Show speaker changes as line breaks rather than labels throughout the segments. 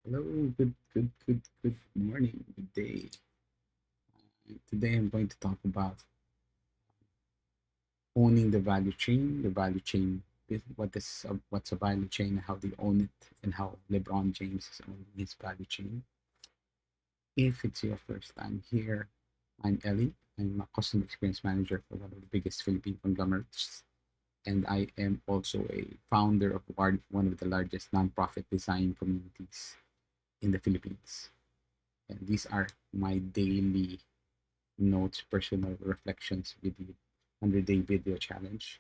Hello, good morning, good day. Today I'm going to talk about owning the value chain. What's a value chain, how they own it, and how Lebron James is owning his value chain. If it's your first time here, I'm Ely. I'm a customer experience manager for one of the biggest Philippine conglomerates, and I am also a founder of one of the largest nonprofit design communities in the Philippines. And these are my daily notes, personal reflections with the 100-day video challenge.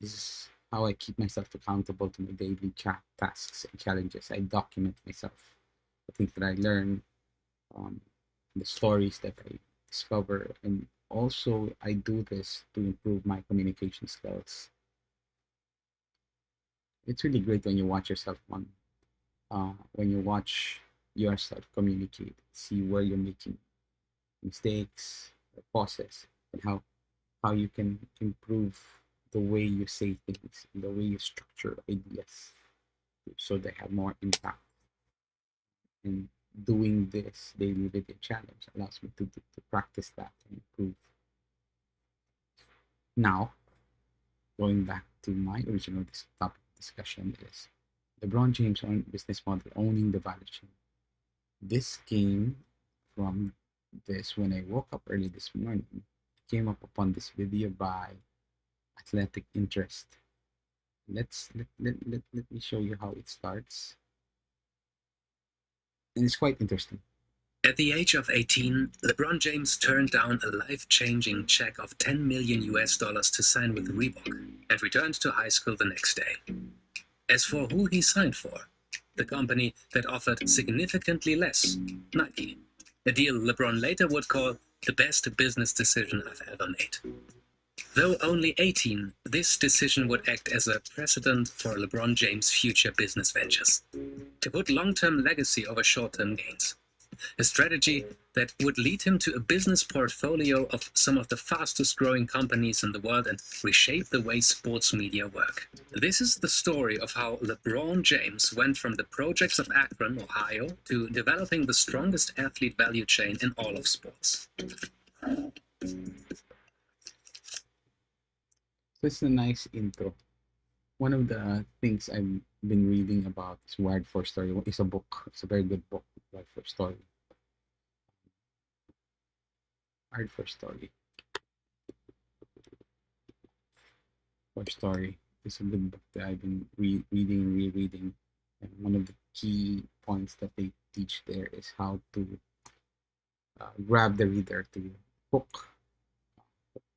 This is how I keep myself accountable to my daily tasks and challenges. I document myself, the things that I learn, um, the stories that I discover, and also I do this to improve my communication skills. It's really great when you watch yourself when you watch yourself communicate, see where you're making mistakes, or pauses, and how you can improve the way you say things, the way you structure ideas so they have more impact. And doing this daily video challenge allows me to practice that and improve. Now, going back to my original topic discussion is LeBron James' own business model, owning the value chain. This came from this when I woke up early this morning. I came up upon this video by Athletic Interest. Let me show you how it starts. And it's quite interesting.
At the age of 18, LeBron James turned down a life-changing check of 10 million US dollars to sign with Reebok and returned to high school the next day. As for who he signed for, the company that offered significantly less, Nike, a deal LeBron later would call the best business decision I've ever made. Though only 18, this decision would act as a precedent for LeBron James' future business ventures. To put long-term legacy over short-term gains. A strategy that would lead him to a business portfolio of some of the fastest growing companies in the world and reshape the way sports media work. This is the story of how LeBron James went from the projects of Akron, Ohio, to developing the strongest athlete value chain in all of sports.
So it's a nice intro. One of the things I've been reading about is Wired for Story. It's a book. It's a very good book, Wired for Story. Wired for Story. For Story is a good book that I've been reading and rereading. And one of the key points that they teach there is how to grab the reader, to hook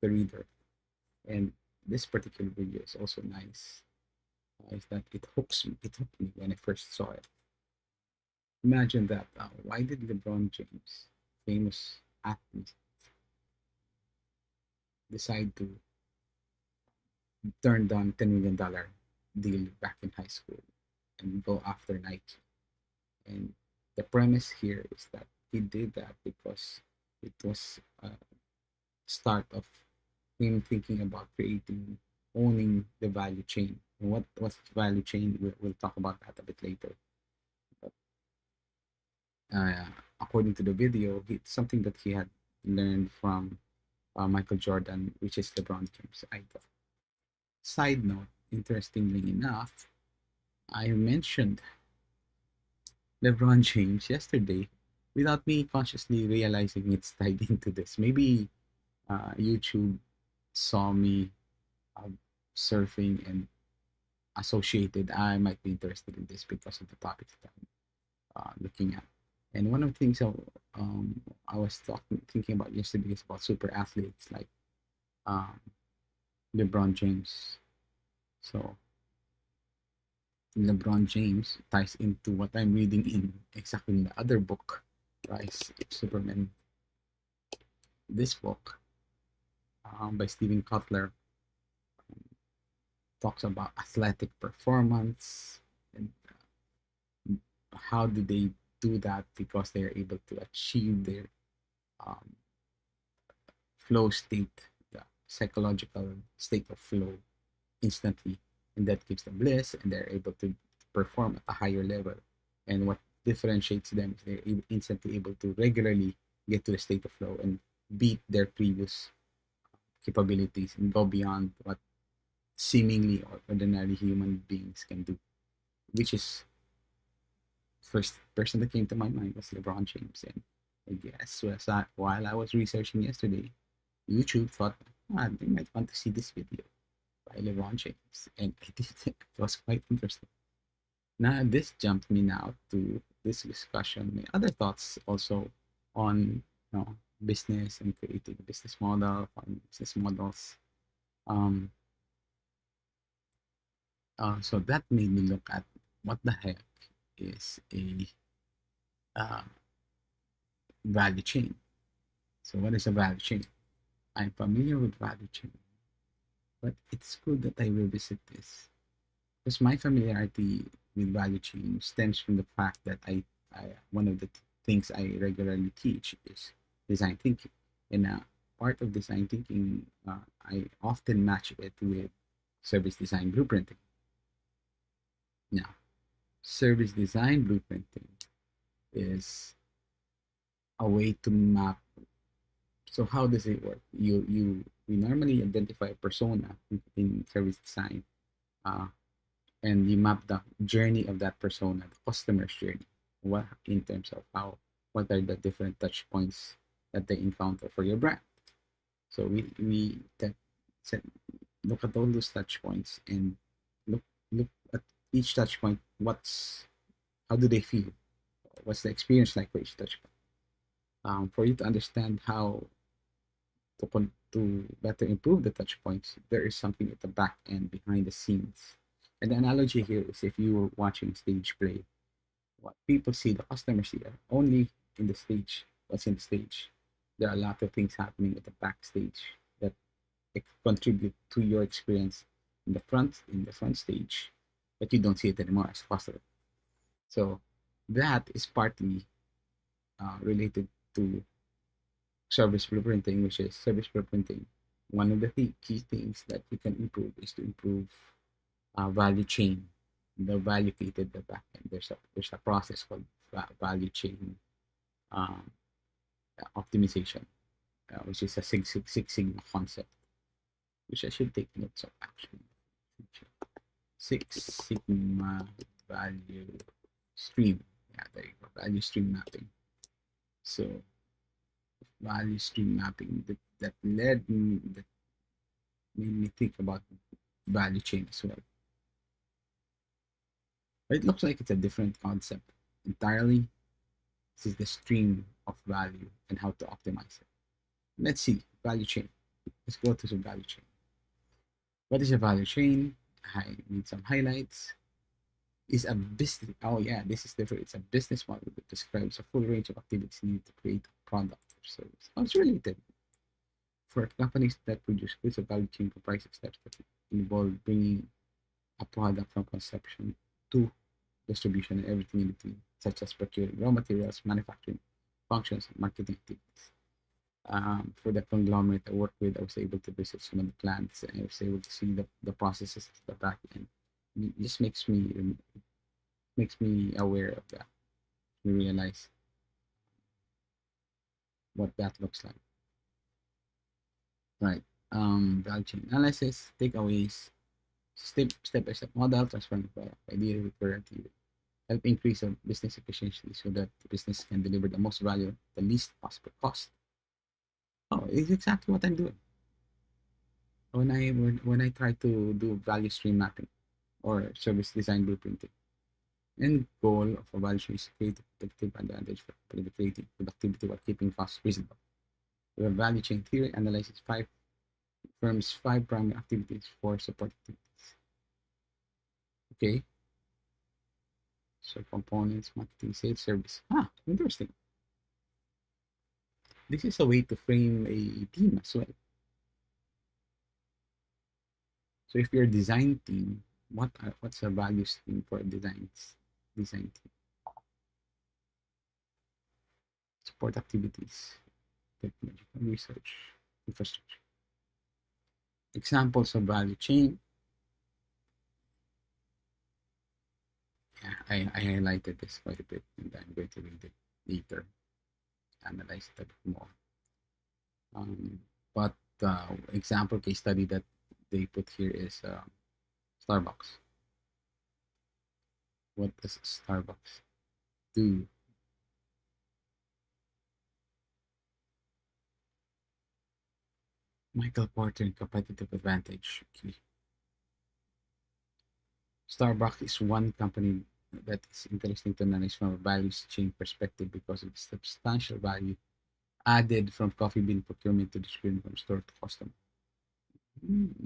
the reader. And this particular video is also nice. Is that it hooks me? It hooked me when I first saw it. Imagine that. Why did LeBron James, famous athlete, decide to turn down $10 million deal back in high school and go after Nike? And the premise here is that he did that because it was a start of him thinking about creating, owning the value chain. And what's the value chain? We'll talk about that a bit later. But uh, according to the video, it's something that he had learned from Michael Jordan, which is LeBron James' idol. Side note, interestingly enough, I mentioned LeBron James yesterday without me consciously realizing it's tied into this. Maybe YouTube saw me uh, surfing and associated. I might be interested in this because of the topics that I'm looking at. And one of the things I was thinking about yesterday is about super athletes like um, LeBron James. So LeBron James ties into what I'm reading in exactly in the other book, Rise of Superman. This book by Stephen Kotler talks about athletic performance and how do they do that because they are able to achieve their um, flow state, the psychological state of flow instantly, and that gives them bliss, and they're able to perform at a higher level. And what differentiates them is they're instantly able to regularly get to the state of flow and beat their previous capabilities and go beyond what seemingly ordinary human beings can do, which is first person that came to my mind was LeBron James. And I guess while I was researching yesterday, YouTube thought, they might want to see this video by LeBron James. And I did. It was quite interesting. Now, this jumped me now to this discussion. My other thoughts also on business and creating a business model, on business models. Um, so that made me look at what the heck is a uh, value chain. So what is a value chain? I'm familiar with value chain, but it's good that I revisit this because my familiarity with value chain stems from the fact that I one of the things I regularly teach is design thinking, and part of design thinking, I often match it with service design blueprinting. Now, service design blueprinting is a way to map. So how does it work? We normally identify a persona in service design, uh, and you map the journey of that persona, the customer's journey. What in terms of what are the different touch points that they encounter for your brand. So we that set, look at all those touch points and look at each touch point. How do they feel? What's the experience like for each touch point? For you to understand how to better improve the touch points, there is something at the back end behind the scenes. And the analogy here is if you were watching stage play, what people see, the customers see, are only in the stage, what's in the stage. There are a lot of things happening at the backstage that contribute to your experience in the front stage, but you don't see it anymore as a customer. So that is partly related to service blueprinting, which is service blueprinting. One of the key things that we can improve is to improve value chain, the value created the back end. There's a process called value chain um, optimization, which is a Six Sigma concept, which I should take notes of actually. Six Sigma value stream. Yeah, there you go. Value stream mapping. So value stream mapping that made me think about value chain as well. But it looks like it's a different concept entirely. This is the stream of value and how to optimize it. Let's see, value chain. Let's go to some value chain. What is a value chain? I need some highlights. Is a business. Oh yeah, this is different. It's a business model that describes a full range of activities needed to create a product or service. Oh, it's related. For companies that produce goods, a value chain comprises steps that involve bringing a product from conception to distribution and everything in between, such as procuring raw materials, manufacturing functions, and marketing activities. For the conglomerate I worked with, I was able to visit some of the plants and I was able to see the processes at the back end. It just makes me aware of that. We realize what that looks like. Right. Value chain analysis, takeaways, step by step model, transforming idea recurrently, help increase our business efficiency so that the business can deliver the most value, the least possible cost. Oh, it's exactly what I'm doing when I try to do value stream mapping or service design blueprinting. End goal of a value stream is to create a competitive advantage for creating productivity while keeping costs reasonable. The value chain theory analyzes five primary activities for support activities. Okay, so components, marketing, sales, service. Interesting. This is a way to frame a team as well. So if you're a design team, what's a value stream for a design team? Support activities, technological research, infrastructure. Examples of value chain. Yeah, I highlighted this quite a bit, and I'm going to read it later, analyze it a bit more. But the example case study that they put here is Starbucks. What does Starbucks do? Michael Porter in competitive advantage. Okay. Starbucks is one company that is interesting to analyze from a values chain perspective because of the substantial value added from coffee bean procurement to distribution from store to customer.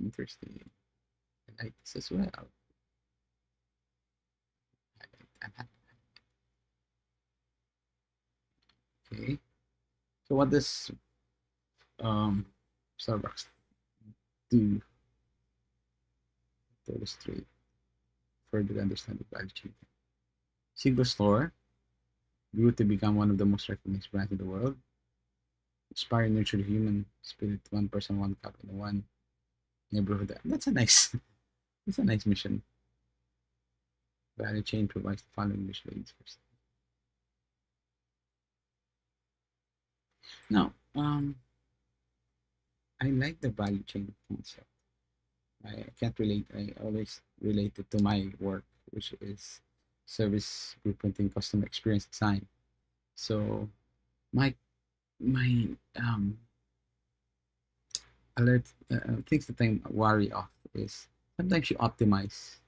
Interesting. I like this as well. Okay. So what does um, Starbucks do to illustrate further understand the value chain? Single store grew to become one of the most recognized brands in the world. Inspire and nurture the human spirit, one person, one cup in one neighborhood. That's a nice, that's a nice mission. Value chain provides the following visual aids first. Now, I like the value chain concept. I can't relate. I always relate it to my work, which is service blueprinting, customer experience design. So my my alert things that I'm wary of is sometimes you're optimizing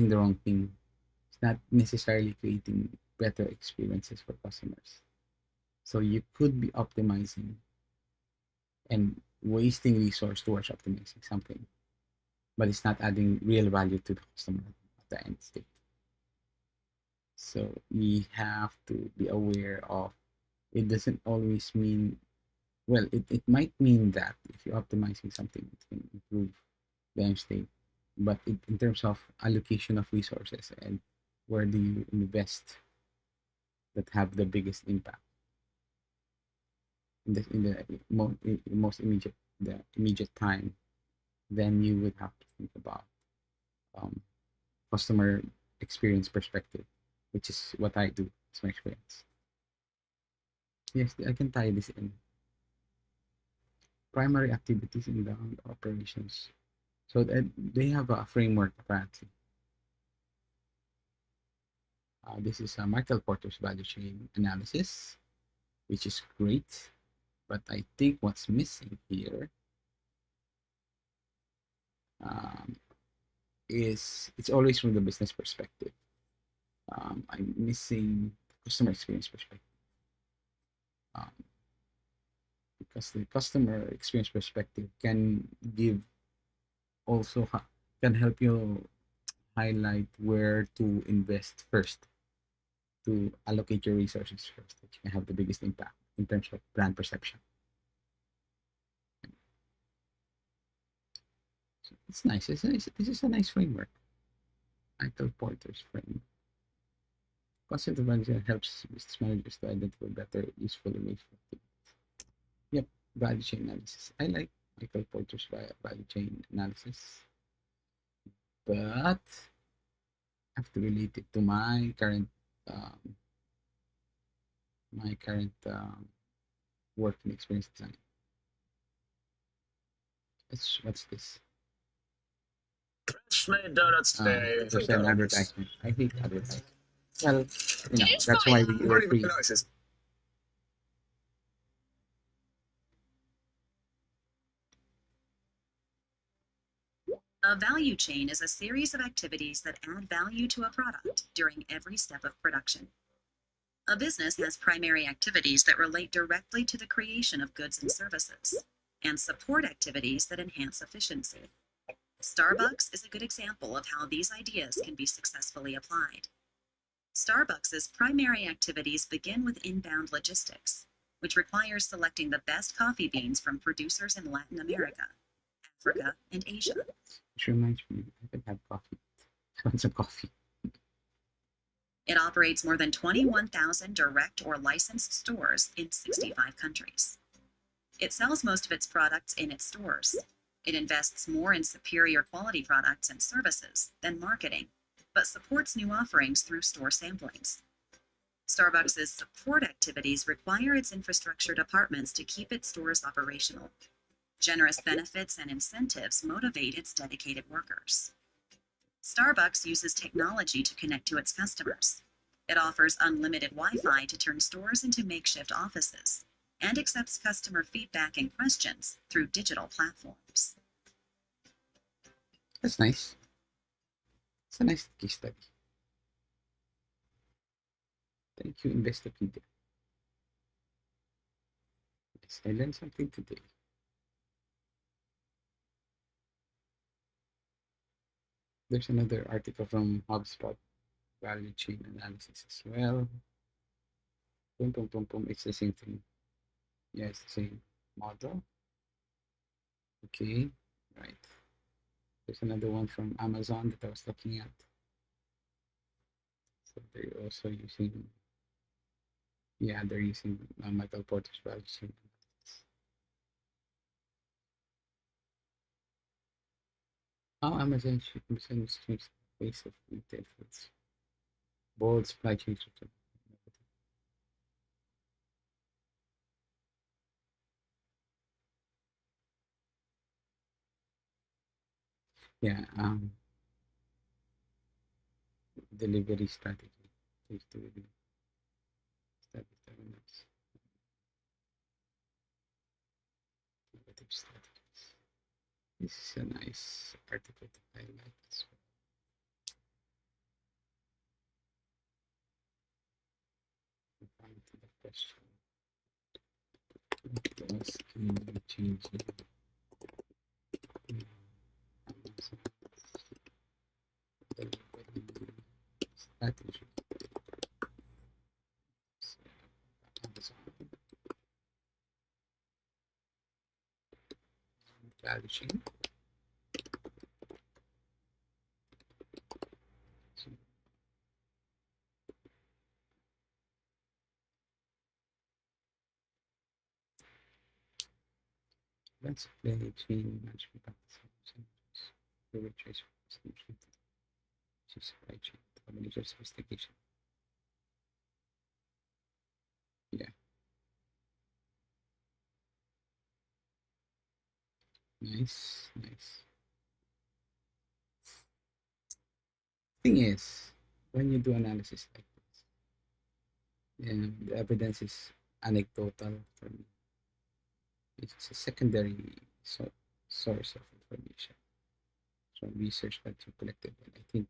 the wrong thing. It's not necessarily creating better experiences for customers. So you could be optimizing and wasting resource towards optimizing something, but it's not adding real value to the customer at the end state. So we have to be aware of it doesn't always mean well, it might mean that if you're optimizing something, it can improve the end state. But in terms of allocation of resources and where do you invest that have the biggest impact in the most immediate time, then you would have to think about um, customer experience perspective, which is what I do. It's my experience. Yes, I can tie this in. Primary activities in the operations. So they have a framework apparently. This is Michael Porter's value chain analysis, which is great. But I think what's missing here um, is it's always from the business perspective. I'm missing customer experience perspective. Um, because the customer experience perspective can give also can help you highlight where to invest first to allocate your resources first that you can have the biggest impact in terms of brand perception. So it's nice. This is a nice framework. Michael Porter's framework. Concept of management helps business managers to identify better, useful image. Yep, value chain analysis. I like Michael Porter's value chain analysis, but I have to relate it to um, my current work and experience design. What's this?
Fresh made donuts today.
There's an advertisement. I hate advertising. Well, that's why we were free.
A value chain is a series of activities that add value to a product during every step of production. A business has primary activities that relate directly to the creation of goods and services, and support activities that enhance efficiency. Starbucks is a good example of how these ideas can be successfully applied. Starbucks's primary activities begin with inbound logistics, which requires selecting the best coffee beans from producers in Latin America, Africa, and Asia.
Which reminds me, I could have coffee. I want some coffee.
It operates more than 21,000 direct or licensed stores in 65 countries. It sells most of its products in its stores. It invests more in superior quality products and services than marketing. but supports new offerings through store samplings. Starbucks' support activities require its infrastructure departments to keep its stores operational. Generous benefits and incentives motivate its dedicated workers. Starbucks uses technology to connect to its customers. It offers unlimited Wi-Fi to turn stores into makeshift offices and accepts customer feedback and questions through digital platforms.
That's nice. It's a nice case study. Thank you, Investopedia. Yes, I learned something today. There's another article from HubSpot, value chain analysis as well. Boom, boom, boom, boom. It's the same thing. Yeah, it's the same model. Okay, right. There's another one from Amazon that I was looking at. So they're also using, yeah, they're using Michael Porter's value chain analysis. How Amazon has changed the face of retail foods. Bold supply chain structure. Yeah, delivery strategy. Please delivery strategies. Innovative strategies. This is a nice article to highlight as well. Find the question. What else can you change here? Amazon delivery strategy. So, Amazon value chain. So let's play chain management practices. The retrace supply chain, combination sophistication. Yeah, nice, nice. Thing is, when you do analysis like this, the evidence is anecdotal for me. It's a secondary source of information from research that you collected, and I think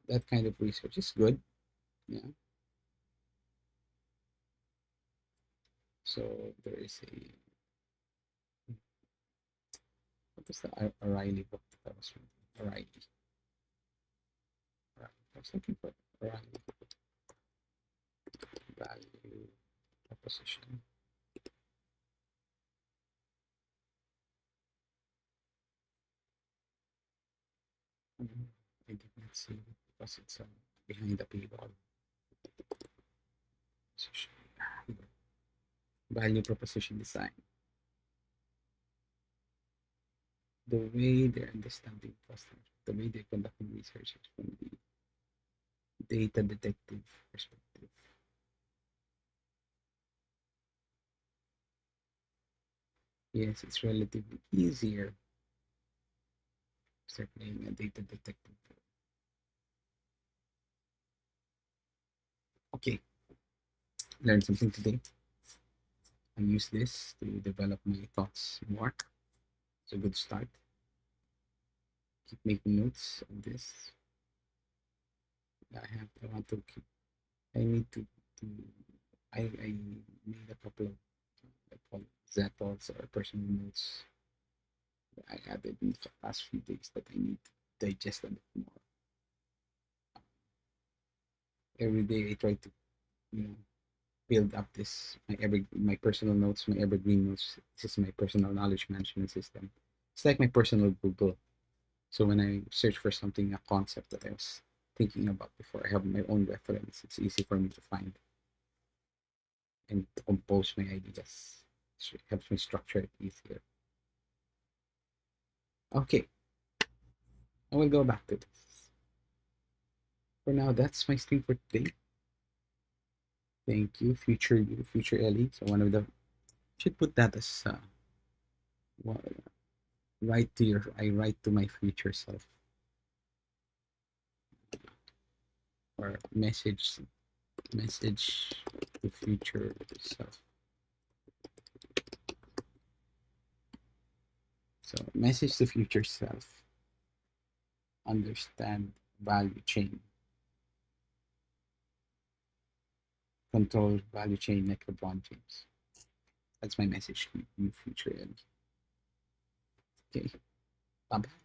that kind of research is good. Yeah. So there is a, what was the O'Reilly book that I was reading? O'Reilly. I was looking for O'Reilly value proposition. I did not see it because it's behind the paywall. Value proposition design. The way they're understanding customers, the way they're conducting research is from the data detective perspective. Yes, it's relatively easier to start playing a data detective. Okay, learn something today. I use this to develop my thoughts more. It's a good start. Keep making notes on this. I want to keep, I need to I made a couple of I call it Zettels or personal notes that I added in the past few days that I need to digest a bit more. Every day I try to, you know, build up this my personal notes, my evergreen notes. This is my personal knowledge management system. It's like my personal Google. So when I search for something, a concept that I was thinking about before, I have my own reference. It's easy for me to find and to compose my ideas. It helps me structure it easier. Okay, I will go back to this. For now, that's my stream for today. Thank you, future you, future Ellie. So one of the should put that as write to your I write to my future self, or message to future self. So message to future self. Understand value chain. Control value chain like LeBron James. That's my message to you, future Ellie. Okay. Bye bye.